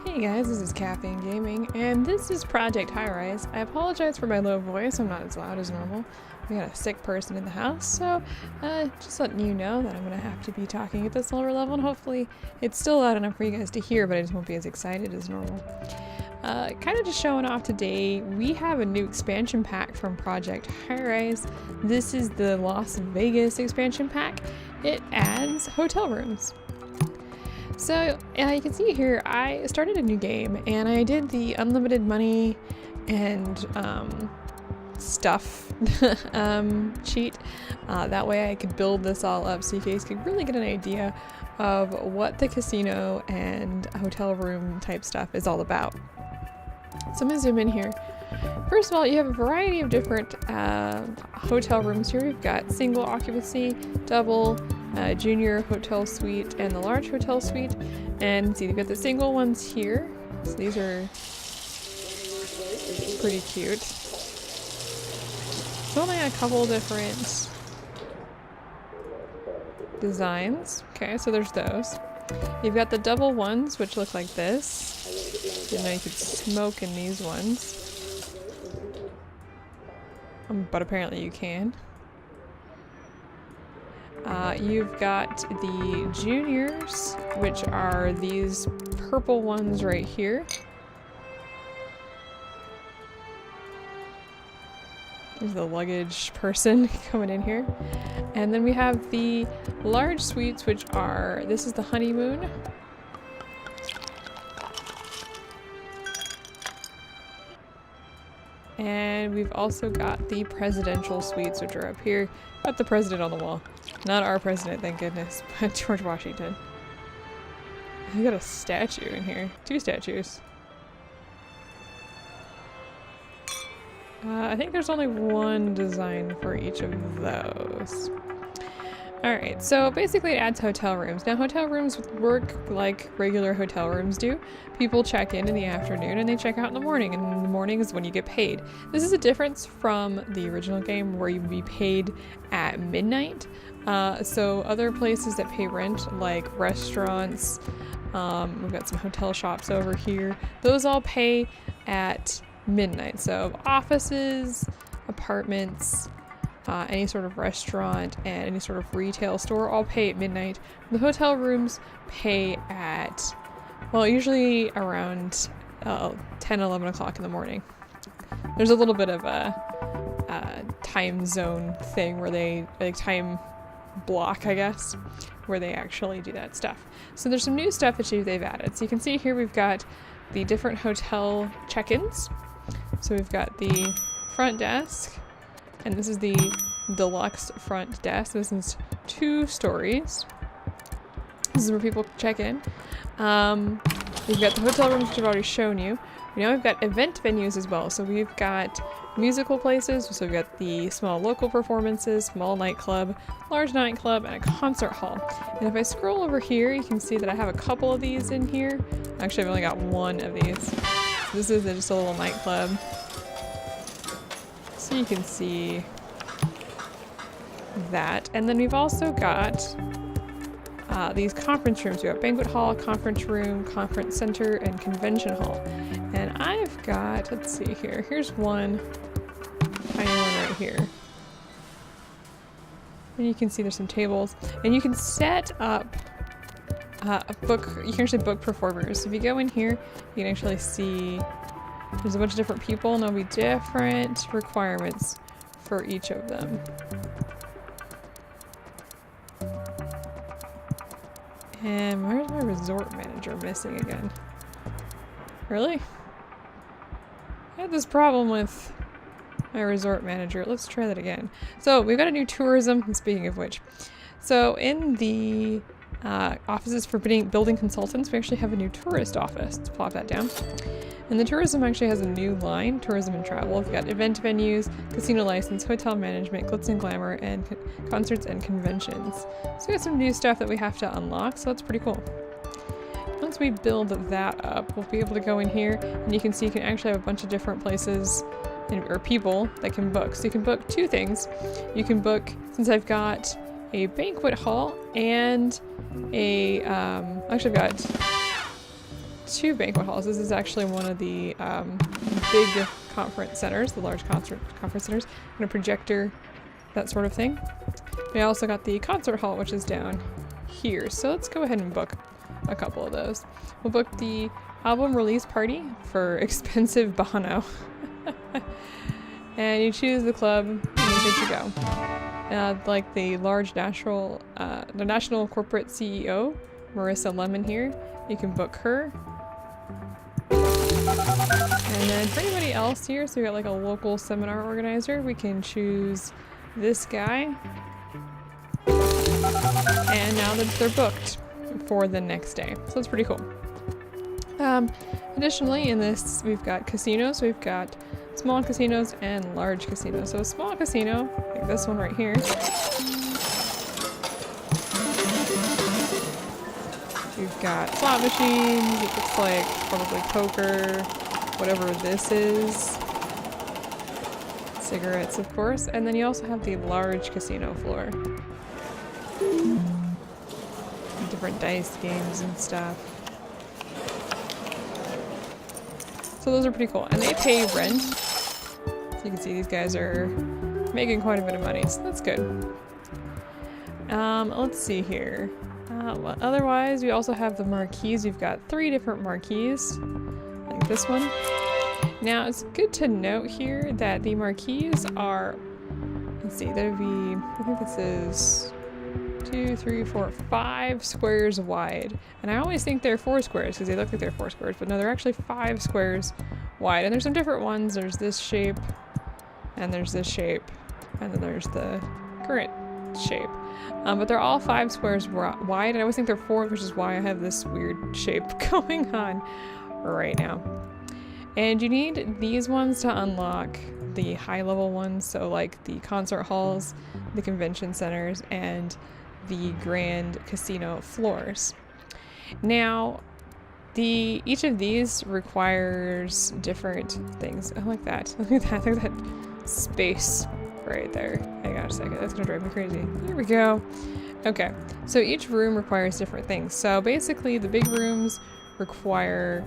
Hey guys, this is Caffeine Gaming, and this is Project Highrise. I apologize for my low voice, I'm not as loud as normal. We got a sick person in the house, so just letting you know that I'm going to have to be talking at this lower level, and hopefully it's still loud enough for you guys to hear, but I just won't be as excited as normal. Kind of just showing off today, we have a new expansion pack from Project Highrise. This is the Las Vegas expansion pack. It adds hotel rooms. So you can see here, I started a new game and I did the unlimited money and stuff cheat. That way I could build this all up so you guys could really get an idea of what the casino and hotel room type stuff is all about. So I'm gonna zoom in here. First of all, you have a variety of different hotel rooms here. We've got single occupancy, double, junior hotel suite, and the large hotel suite. And see, you've got the single ones here. So these are pretty cute. So only a couple different designs. Okay, so there's those. You've got the double ones, which look like this. Didn't know you could smoke in these ones. But apparently you can. You've got the juniors, which are these purple ones right here. There's the luggage person coming in here. And then we have the large suites, which are, this is the honeymoon. And we've also got the presidential suites, which are up here. Got the president on the wall. Not our president, thank goodness, but George Washington. We got a statue in here. Two statues. I think there's only one design for each of those. Alright, so basically it adds hotel rooms. Now hotel rooms work like regular hotel rooms do. People check in the afternoon and they check out in the morning, and in the morning is when you get paid. This is a difference from the original game where you'd be paid at midnight. So other places that pay rent, like restaurants, we've got some hotel shops over here, those all pay at midnight. So offices, apartments, any sort of restaurant, and any sort of retail store all pay at midnight. The hotel rooms pay at, well, usually around 10, 11 o'clock in the morning. There's a little bit of a time zone thing where they, like time block, I guess, where they actually do that stuff. So there's some new stuff that they've added. So you can see here we've got the different hotel check-ins. So we've got the front desk, and this is the deluxe front desk. This is 2 stories. This is where people check in. We've got the hotel rooms, which I've already shown you. Now we've got event venues as well. So we've got musical places. So we've got the small local performances, small nightclub, large nightclub, and a concert hall. And if I scroll over here, you can see that I have a couple of these in here. Actually, I've only got one of these. So this is just a little nightclub. So you can see that. And then we've also got these conference rooms. We've got banquet hall, conference room, conference center, and convention hall. And I've got, let's see here, here's one tiny one right here. And you can see there's some tables. And you can set up you can actually book performers. So if you go in here, you can actually see there's a bunch of different people, and there'll be different requirements for each of them. And where's my resort manager missing again? Really? I had this problem with my resort manager. Let's try that again. So we've got a new tourism, speaking of which. So in the offices for building consultants, we actually have a new tourist office. Let's plop that down. And the tourism actually has a new line, tourism and travel. We've got event venues, casino license, hotel management, glitz and glamour, and concerts and conventions. So we got some new stuff that we have to unlock, so that's pretty cool. Once we build that up, we'll be able to go in here, and you can see you can actually have a bunch of different places or people that can book. So you can book 2 things. You can book, since I've got a banquet hall and a, actually I've got two banquet halls. This is actually one of the big conference centers, the large conference centers, and a projector, that sort of thing. We also got the concert hall, which is down here. So let's go ahead and book a couple of those. We'll book the album release party for expensive Bono. And you choose the club and you're good to go. Like the large national corporate CEO, Marissa Lemon here, you can book her. And then for anybody else here, so we got like a local seminar organizer, we can choose this guy. And now that they're booked for the next day. So that's pretty cool. Additionally, in this, we've got casinos. We've got small casinos and large casinos. So a small casino, like this one right here, we've got slot machines, it looks like probably poker, whatever this is. Cigarettes, of course. And then you also have the large casino floor. Different dice games and stuff. So those are pretty cool. And they pay rent. So you can see these guys are making quite a bit of money, so that's good. Let's see here. Well, otherwise, we also have the marquees. We've got 3 different marquees, like this one. Now, it's good to note here that the marquees are, let's see, there'd be, I think this is 2, 3, 4, 5 squares wide. And I always think they're 4 squares because they look like they're 4 squares, but no, they're actually 5 squares wide. And there's some different ones. There's this shape, and there's this shape, and then there's the current shape. But they're all 5 squares wide, and I always think they're 4, which is why I have this weird shape going on right now. And you need these ones to unlock the high level ones, so like the concert halls, the convention centers, and the grand casino floors. Now, each of these requires different things. I like that. Look at that. Look at that space right there. Hang on a second. That's gonna drive me crazy. Here we go. Okay. So each room requires different things. So basically, the big rooms require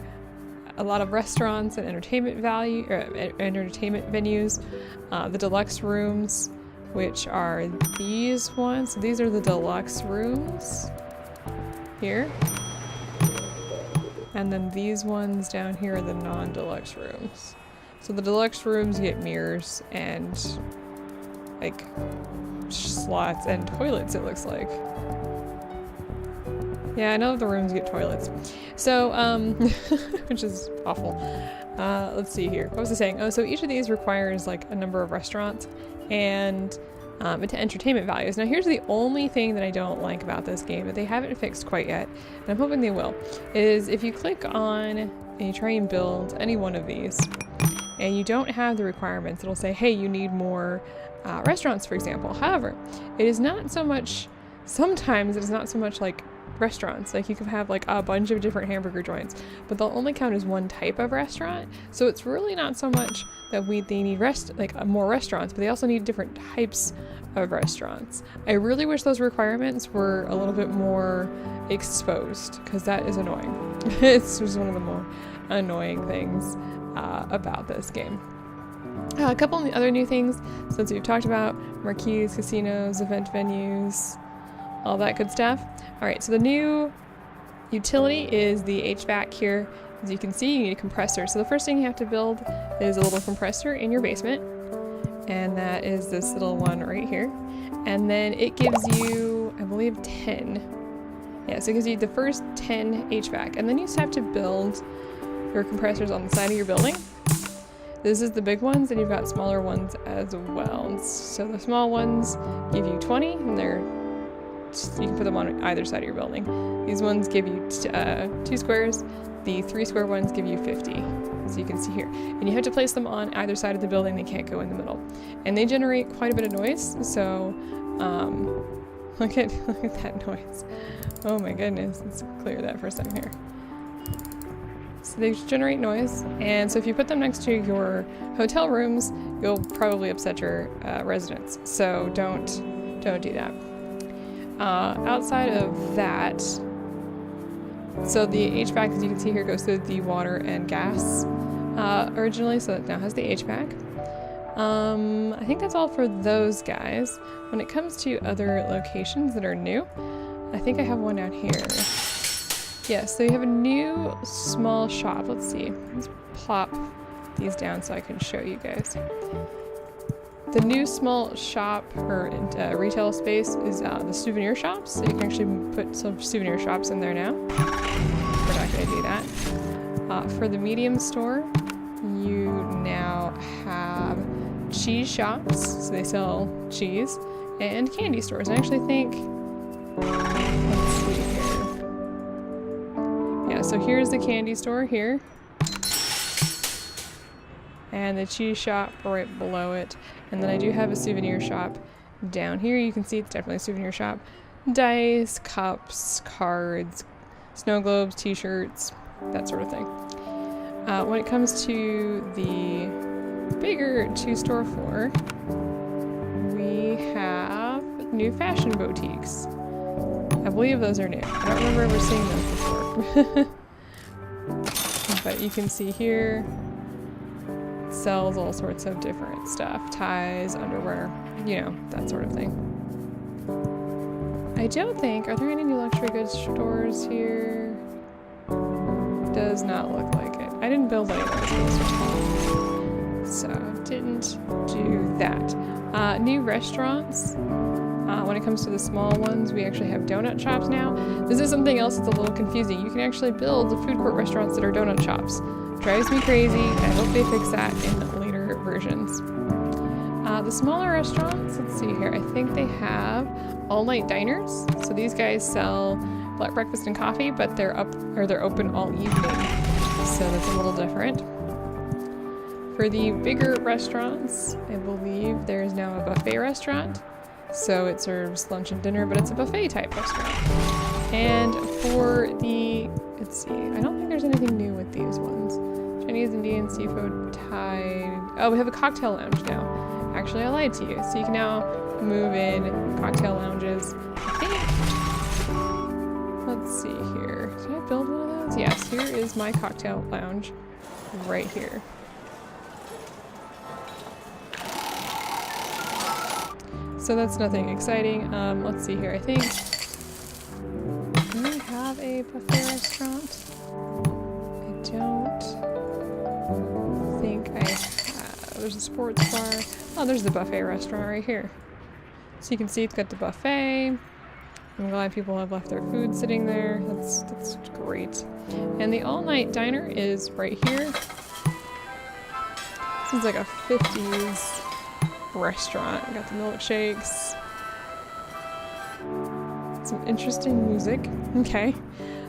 a lot of restaurants and entertainment venues. The deluxe rooms, which are these ones. So these are the deluxe rooms here. And then these ones down here are the non-deluxe rooms. So the deluxe rooms get mirrors and like slots and toilets, it looks like. Yeah, I know the rooms get toilets. So, which is awful. Let's see here. What was I saying? Oh, so each of these requires like a number of restaurants and entertainment values. Now here's the only thing that I don't like about this game that they haven't fixed quite yet, and I'm hoping they will, is if you click on and you try and build any one of these and you don't have the requirements, it'll say, hey, you need more restaurants, for example. However, it is not so much, sometimes it is not so much like restaurants. Like you could have like a bunch of different hamburger joints, but they'll only count as one type of restaurant. So it's really not so much that they need more restaurants, but they also need different types of restaurants. I really wish those requirements were a little bit more exposed, because that is annoying. It's just one of the more annoying things about this game. A couple of the other new things, since we've talked about marquees, casinos, event venues, all that good stuff. All right, so the new utility is the HVAC here. As you can see, you need a compressor. So the first thing you have to build is a little compressor in your basement. And that is this little one right here. And then it gives you, I believe, 10. Yeah, so it gives you the first 10 HVAC. And then you just have to build your compressors on the side of your building. This is the big ones, and you've got smaller ones as well. So the small ones give you 20, and you can put them on either side of your building. These ones give you 2 squares. The 3 square ones give you 50, as you can see here. And you have to place them on either side of the building. They can't go in the middle. And they generate quite a bit of noise, so look at that noise. Oh my goodness, let's clear that for a second here. So they generate noise, and so if you put them next to your hotel rooms, you'll probably upset your residents. So don't do that. Outside of that, So the HVAC, as you can see here, goes through the water and gas originally, so it now has the HVAC. I think that's all for those guys. When it comes to other locations that are new, I think I have one out here. Yes, so you have a new small shop. Let's see. Let's plop these down so I can show you guys. The new small shop or retail space is the souvenir shops. So you can actually put some souvenir shops in there now. We're not going to do that. For the medium store, you now have cheese shops. So they sell cheese, and candy stores. I actually think, let's see here. Yeah, so here's the candy store here. And the cheese shop right below it. And then I do have a souvenir shop down here. You can see it's definitely a souvenir shop. Dice, cups, cards, snow globes, t-shirts, that sort of thing. When it comes to the bigger two-store floor, we have new fashion boutiques. I believe those are new. I don't remember ever seeing those before. But you can see here, sells all sorts of different stuff. Ties, underwear, you know, that sort of thing. I don't think, are there any new luxury goods stores here? Does not look like it. I didn't build any of those for this hotel, so didn't do that. New restaurants. When it comes to the small ones, we actually have donut shops now. This is something else that's a little confusing. You can actually build food court restaurants that are donut shops. Drives me crazy. I hope they fix that in later versions. The smaller restaurants, let's see here. I think they have all-night diners. So these guys sell breakfast and coffee, but they're open all evening. So that's a little different. For the bigger restaurants, I believe there is now a buffet restaurant. So it serves lunch and dinner, but it's a buffet type restaurant. And for the, let's see, I don't think there's anything new with these ones. Chinese, Indian, seafood, Thai. Oh, we have a cocktail lounge now. Actually, I lied to you. So you can now move in cocktail lounges. I think, let's see here. Did I build one of those? Yes, here is my cocktail lounge right here. So that's nothing exciting. Let's see here. I think, do we have a buffet restaurant? I don't think I have. There's a sports bar. Oh, there's the buffet restaurant right here. So you can see it's got the buffet. I'm glad people have left their food sitting there. That's great. And the all-night diner is right here. Seems like a 50s restaurant. Got the milkshakes. Some interesting music. Okay.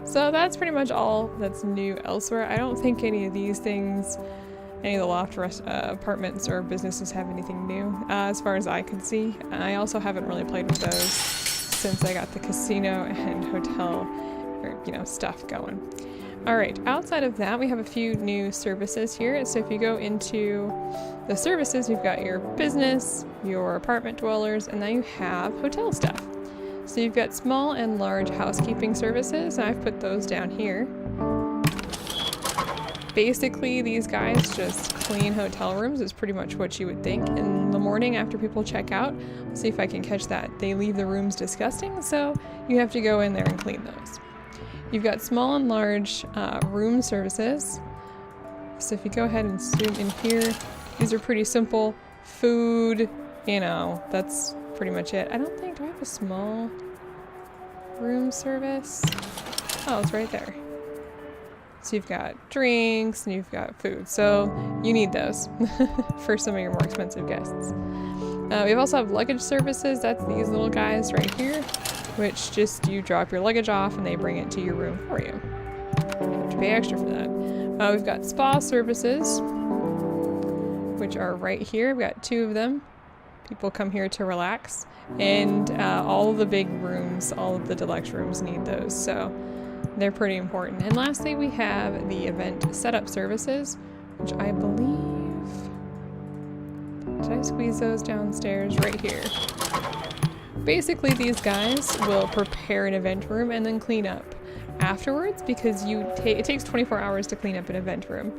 So that's pretty much all that's new elsewhere. I don't think any of these things, any of the loft apartments or businesses have anything new as far as I could see. I also haven't really played with those since I got the casino and hotel stuff going. Alright, outside of that, we have a few new services here. So if you go into the services, you've got your business, your apartment dwellers, and then you have hotel stuff. So you've got small and large housekeeping services, and I've put those down here. Basically, these guys just clean hotel rooms is pretty much what you would think. In the morning after people check out, let's see if I can catch that. They leave the rooms disgusting, so you have to go in there and clean those. You've got small and large room services. So if you go ahead and zoom in here, these are pretty simple. Food, that's pretty much it. I don't think, do I have a small room service? Oh, it's right there. So you've got drinks and you've got food. So you need those for some of your more expensive guests. We also have luggage services. That's these little guys right here, which just you drop your luggage off and they bring it to your room for you. You have to pay extra for that. We've got spa services, which are right here. We've got 2 of them. People come here to relax. And all of the big rooms, all of the deluxe rooms need those. So they're pretty important. And lastly, we have the event setup services, which I believe, did I squeeze those downstairs? Right here. Basically, these guys will prepare an event room and then clean up afterwards because it takes 24 hours to clean up an event room.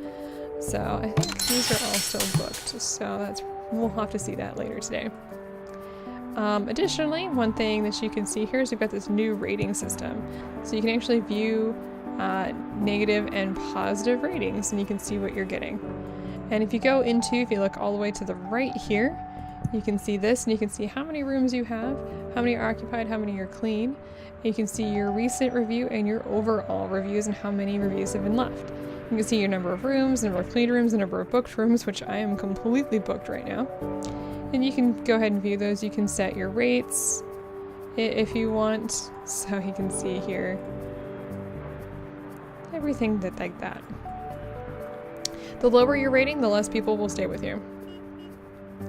So I think these are all still booked. So we'll have to see that later today. Additionally, one thing that you can see here is we've got this new rating system. So you can actually view negative and positive ratings, and you can see what you're getting. And if you look all the way to the right here, you can see this, and you can see how many rooms you have, how many are occupied, how many are clean. You can see your recent review and your overall reviews and how many reviews have been left. You can see your number of rooms, number of clean rooms, and number of booked rooms, which I am completely booked right now. And you can go ahead and view those. You can set your rates if you want, so you can see here everything like that. The lower your rating, the less people will stay with you.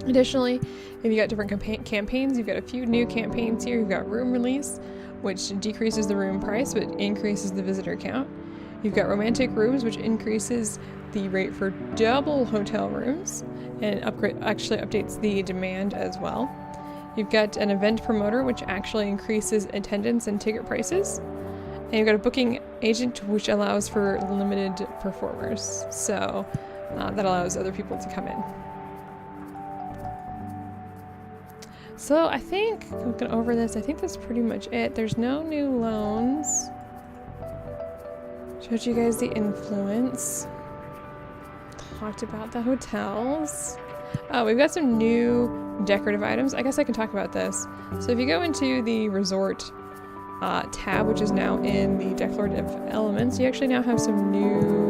Additionally, if you got different campaigns, you've got a few new campaigns here. You've got room release, which decreases the room price but increases the visitor count. You've got romantic rooms, which increases the rate for double hotel rooms and actually updates the demand as well. You've got an event promoter, which actually increases attendance and ticket prices. And you've got a booking agent, which allows for limited performers. So that allows other people to come in. So I think, looking over this, I think that's pretty much it. There's no new loans. Showed you guys the influence. Talked about the hotels. Oh, we've got some new decorative items. I guess I can talk about this. So if you go into the resort tab, which is now in the decorative elements, you actually now have some new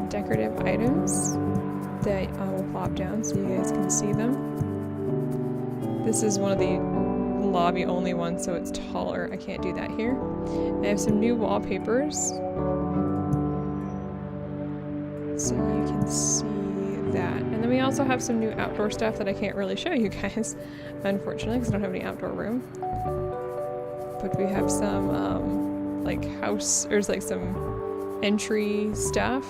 decorative items that I will pop down so you guys can see them. This is one of the lobby only ones, so it's taller. I can't do that here. I have some new wallpapers, so you can see that. And then we also have some new outdoor stuff that I can't really show you guys, unfortunately, because I don't have any outdoor room. But we have some like some entry stuff,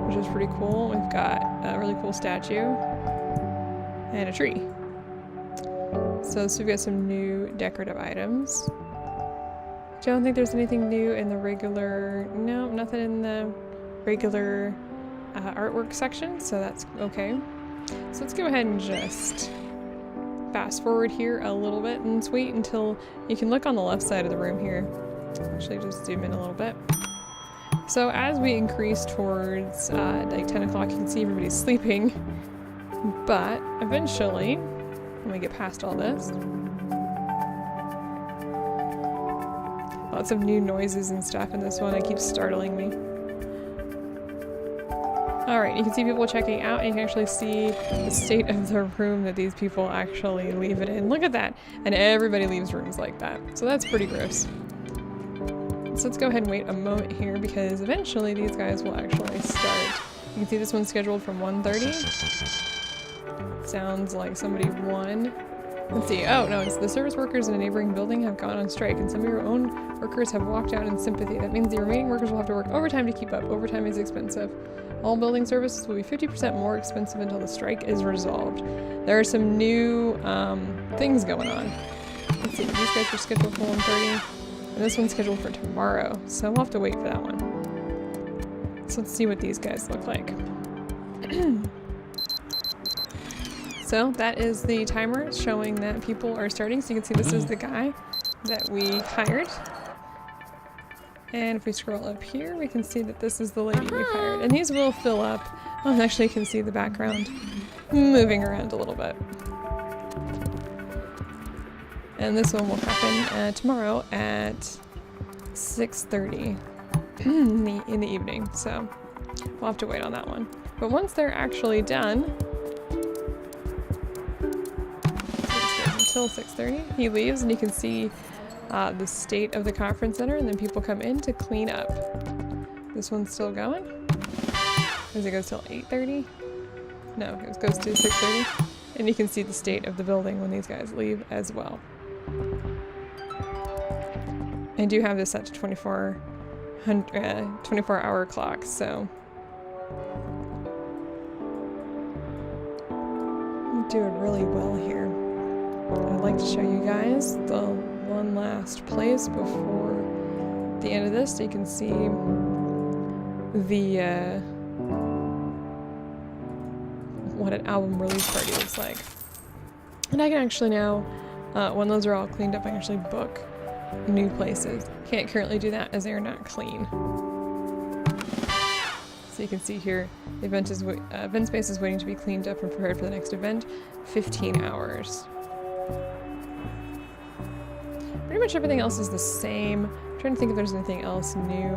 which is pretty cool. We've got a really cool statue and a tree. So we've got some new decorative items. Don't think there's anything new in the regular, no, nothing in the regular artwork section, so that's okay. So let's go ahead and just fast forward here a little bit and let's wait until you can look on the left side of the room here. Actually, just zoom in a little bit. So as we increase towards like 10 o'clock, you can see everybody's sleeping, but eventually, when we get past all this, lots of new noises and stuff in this one. It keeps startling me. Alright, you can see people checking out, and you can actually see the state of the room that these people actually leave it in. Look at that! And everybody leaves rooms like that. So that's pretty gross. So let's go ahead and wait a moment here, because eventually these guys will actually start. You can see this one's scheduled from 1:30. Sounds like somebody won. Let's see. Oh, no, it's the service workers in a neighboring building have gone on strike, and some of your own workers have walked out in sympathy. That means the remaining workers will have to work overtime to keep up. Overtime is expensive. All building services will be 50% more expensive until the strike is resolved. There are some new things going on. Let's see. These guys are scheduled for 1:30, and this one's scheduled for tomorrow, so we'll have to wait for that one. So let's see what these guys look like. So that is the timer showing that people are starting. So you can see this is the guy that we hired. And if we scroll up here, we can see that this is the lady we hired. And these will fill up. Oh, actually you can see the background moving around a little bit. And this one will happen tomorrow at 6:30 in the evening. So we'll have to wait on that one. But once they're actually done, until 6:30, he leaves, and you can see the state of the conference center, and then people come in to clean up. This one's still going. Does it go till 8:30? No, it goes to 6:30, and you can see the state of the building when these guys leave as well. I do have this set to 24-hour clock, so I'm doing really well here. I'd like to show you guys the one last place before the end of this, you can see the what an album release party looks like. And I can actually now, when those are all cleaned up, I can actually book new places. Can't currently do that as they are not clean. So you can see here, the event space is waiting to be cleaned up and prepared for the next event. 15 hours. Pretty much everything else is the same. I'm trying to think if there's anything else new.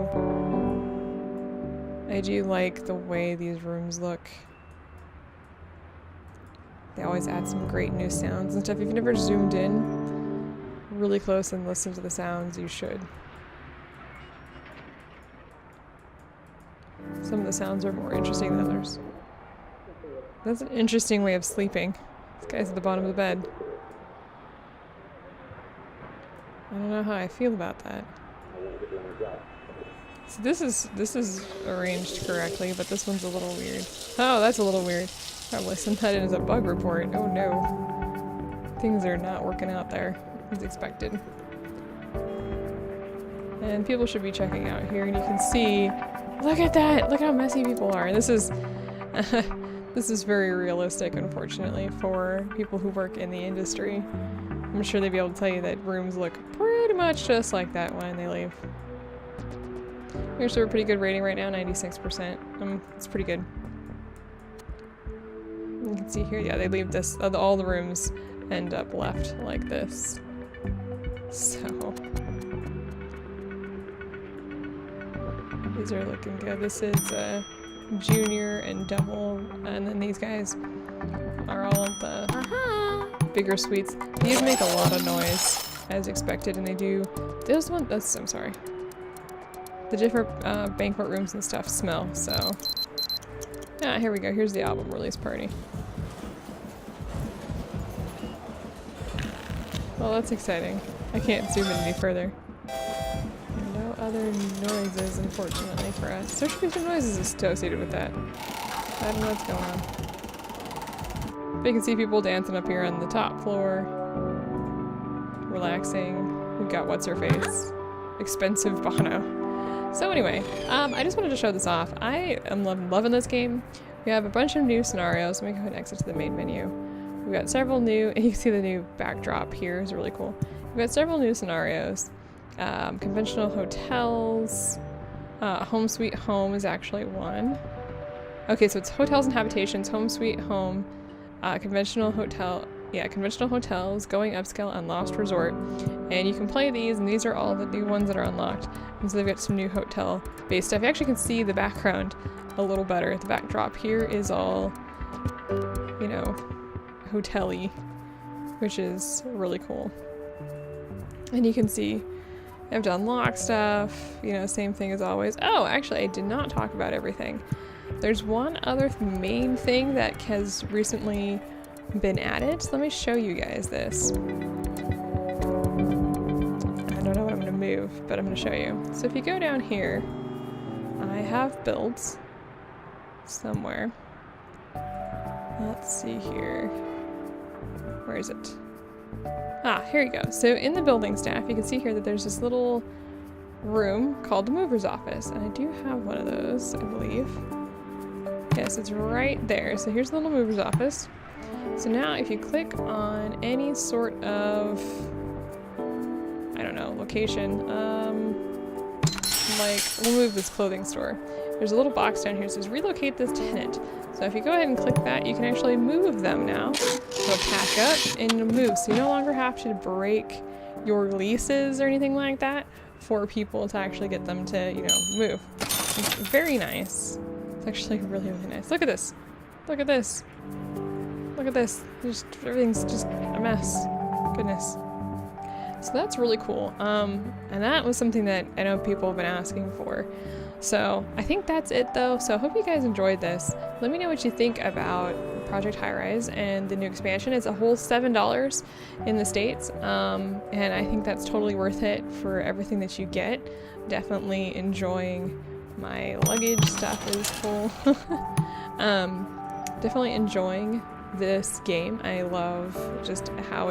I do like the way these rooms look. They always add some great new sounds and stuff. If you've never zoomed in really close and listened to the sounds, you should. Some of the sounds are more interesting than others. That's an interesting way of sleeping. This guy's at the bottom of the bed. I don't know how I feel about that. So this is arranged correctly, but this one's a little weird. Oh, that's a little weird. Probably sent that in as a bug report. Oh no. Things are not working out there as expected. And people should be checking out here, and you can see, look at that! Look how messy people are. This is this is very realistic, unfortunately, for people who work in the industry. I'm sure they'd be able to tell you that rooms look pretty much just like that when they leave. Here's a pretty good rating right now, 96%. It's pretty good. You can see here, yeah, they leave this, all the rooms end up left like this. So, these are looking good. This is Junior and Double, and then these guys are all of the bigger suites. These make a lot of noise, as expected, and they do. This one, I'm sorry. The different banquet rooms and stuff smell, so. Ah, here we go. Here's the album release party. Well, that's exciting. I can't zoom in any further. No other noises, unfortunately, for us. There should be some noises associated with that. I don't know what's going on. But you can see people dancing up here on the top floor. Relaxing. We've got what's-her-face. Expensive Bono. So anyway, I just wanted to show this off. I am loving this game. We have a bunch of new scenarios. Let me go ahead and exit to the main menu. We've got several new, and you can see the new backdrop here is really cool. We've got several new scenarios. Conventional hotels. Home sweet home is actually one. Okay, so it's hotels and habitations, home sweet home, conventional hotel, yeah, conventional hotels, going upscale, and lost resort. And you can play these, and these are all the new ones that are unlocked. And so they've got some new hotel-based stuff. You actually can see the background a little better. The backdrop here is all, you know, hotel-y, which is really cool. And you can see I have to unlock stuff, you know, same thing as always. Oh, actually, I did not talk about everything. There's one other main thing that has recently been added. So let me show you guys this. I don't know what I'm going to move, but I'm going to show you. So if you go down here, I have builds somewhere. Let's see here. Where is it? Ah, here you go. So in the building staff, you can see here that there's this little room called the mover's office. And I do have one of those, I believe. Yes, it's right there. So here's the little mover's office. So now if you click on any sort of, I don't know, location, like, we'll move this clothing store. There's a little box down here that says relocate this tenant. So if you go ahead and click that, you can actually move them now. They'll pack up and you'll move. So you no longer have to break your leases or anything like that for people to actually get them to, you know, move. It's very nice. It's actually really, really nice. Look at this. Look at this. Look at this. Everything's just a mess. Goodness. So that's really cool. And that was something that I know people have been asking for. So I think that's it though. So I hope you guys enjoyed this. Let me know what you think about Project Highrise and the new expansion. It's a whole $7 in the States. And I think that's totally worth it for everything that you get. Definitely enjoying my luggage stuff is full. Definitely enjoying this game. I love just how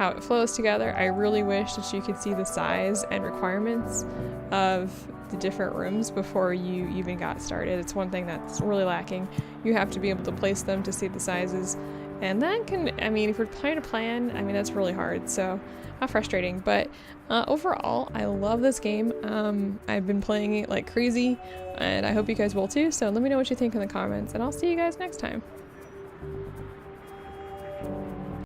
how it flows together. I really wish that you could see the size and requirements of the different rooms before you even got started. It's one thing that's really lacking. You have to be able to place them to see the sizes, and that can, I mean, if you're trying to plan, I mean, that's really hard, so how frustrating. But overall, I love this game. I've been playing it like crazy, and I hope you guys will too, so let me know what you think in the comments, and I'll see you guys next time.